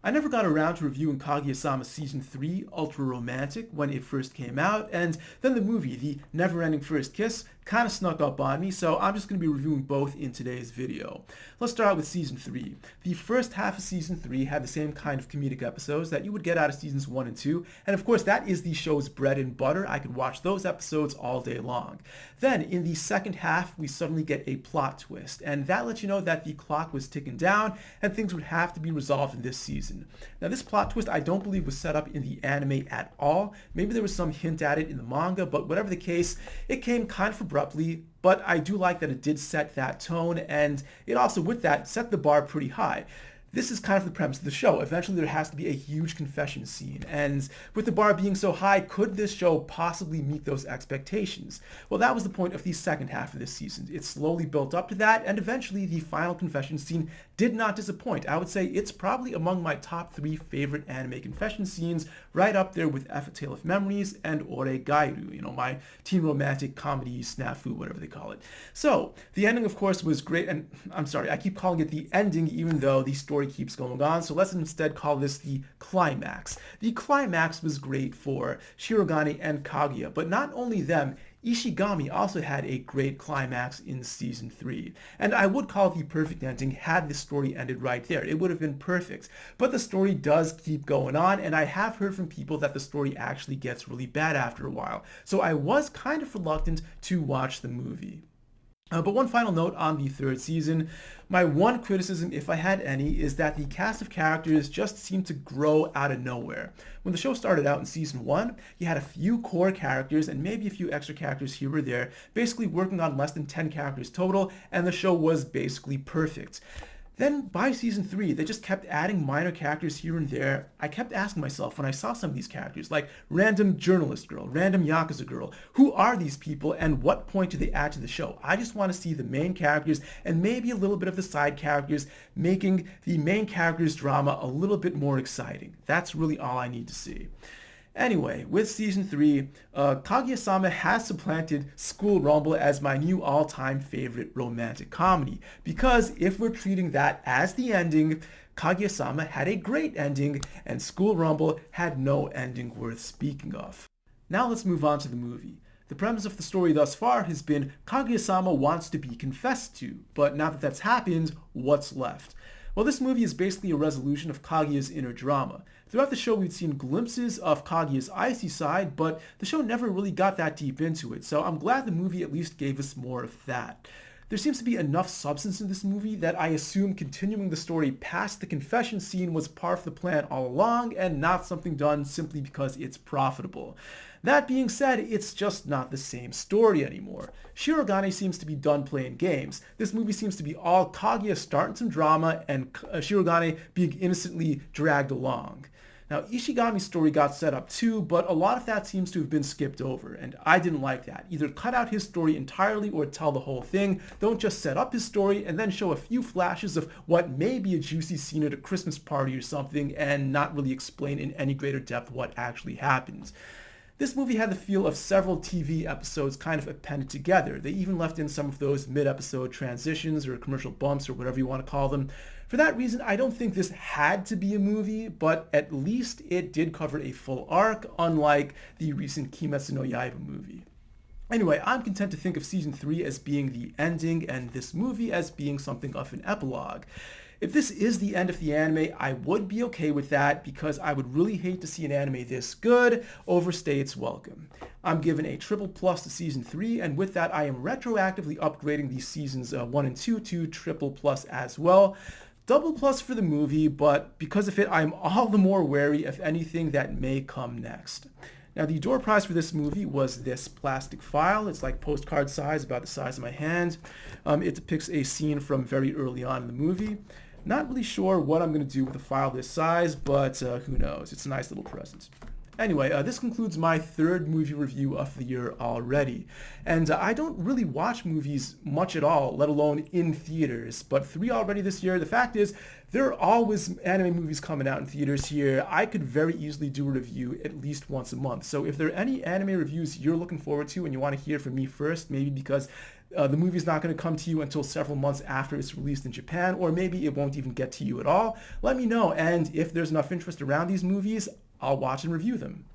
I never got around to reviewing Kaguya-sama Season 3, Ultra Romantic, when it first came out, and then the movie, The Never-Ending First Kiss, kind of snuck up on me, so I'm just going to be reviewing both in today's video. Let's start out with Season 3. The first half of Season 3 had the same kind of comedic episodes that you would get out of Seasons 1 and 2, and of course that is the show's bread and butter. I could watch those episodes all day long. Then, in the second half, we suddenly get a plot twist, and that lets you know that the clock was ticking down, and things would have to be resolved in this season. Now, this plot twist I don't believe was set up in the anime at all. Maybe there was some hint at it in the manga, but whatever the case, it came kind of abruptly, but I do like that it did set that tone, and it also, with that, set the bar pretty high. This is kind of the premise of the show. Eventually there has to be a huge confession scene, and with the bar being so high, could this show possibly meet those expectations? Well, that was the point of the second half of this season. It slowly built up to that, and eventually the final confession scene did not disappoint. I would say it's probably among my top 3 favorite anime confession scenes, right up there with F A Tale of Memories and Ore Gairu, my teen romantic comedy snafu, whatever they call it. So, the ending of course was great, and I'm sorry, I keep calling it the ending even though the story keeps going on, so let's instead call this the climax. The climax was great for Shirogane and Kaguya, but not only them, Ishigami also had a great climax in Season 3. And I would call it the perfect ending had the story ended right there. It would have been perfect. But the story does keep going on, and I have heard from people that the story actually gets really bad after a while. So I was kind of reluctant to watch the movie. But one final note on the third season, my one criticism, if I had any, is that the cast of characters just seemed to grow out of nowhere. When the show started out in Season 1, you had a few core characters and maybe a few extra characters here or there, basically working on less than 10 characters total, and the show was basically perfect. Then by Season 3, they just kept adding minor characters here and there. I kept asking myself when I saw some of these characters, like random journalist girl, random Yakuza girl, who are these people and what point do they add to the show? I just want to see the main characters and maybe a little bit of the side characters, making the main characters' drama a little bit more exciting. That's really all I need to see. Anyway, with Season 3, Kaguya-sama has supplanted School Rumble as my new all-time favorite romantic comedy, because if we're treating that as the ending, Kaguya-sama had a great ending, and School Rumble had no ending worth speaking of. Now let's move on to the movie. The premise of the story thus far has been Kaguya-sama wants to be confessed to, but now that that's happened, what's left? Well, this movie is basically a resolution of Kaguya's inner drama. Throughout the show, we've seen glimpses of Kaguya's icy side, but the show never really got that deep into it, so I'm glad the movie at least gave us more of that. There seems to be enough substance in this movie that I assume continuing the story past the confession scene was part of the plan all along and not something done simply because it's profitable. That being said, it's just not the same story anymore. Shirogane seems to be done playing games. This movie seems to be all Kaguya starting some drama and Shirogane being innocently dragged along. Now, Ishigami's story got set up too, but a lot of that seems to have been skipped over, and I didn't like that. Either cut out his story entirely or tell the whole thing. Don't just set up his story and then show a few flashes of what may be a juicy scene at a Christmas party or something and not really explain in any greater depth what actually happens. This movie had the feel of several TV episodes kind of appended together. They even left in some of those mid-episode transitions or commercial bumps or whatever you want to call them. For that reason, I don't think this had to be a movie, but at least it did cover a full arc, unlike the recent Kimetsu no Yaiba movie. Anyway, I'm content to think of Season 3 as being the ending and this movie as being something of an epilogue. If this is the end of the anime, I would be okay with that because I would really hate to see an anime this good overstay its welcome. I'm giving a triple plus to Season 3, and with that I am retroactively upgrading these Seasons 1 and 2 to triple plus as well. Double plus for the movie, but because of it I'm all the more wary of anything that may come next. Now, the door prize for this movie was this plastic file. It's like postcard size, about the size of my hand. It depicts a scene from very early on in the movie. Not really sure what I'm going to do with a file this size, but who knows? It's a nice little present. Anyway, this concludes my third movie review of the year already. And I don't really watch movies much at all, let alone in theaters, but 3 already this year. The fact is, there are always anime movies coming out in theaters here. I could very easily do a review at least once a month. So if there are any anime reviews you're looking forward to and you want to hear from me first, maybe because the movie's not going to come to you until several months after it's released in Japan, or maybe it won't even get to you at all. Let me know, and if there's enough interest around these movies, I'll watch and review them.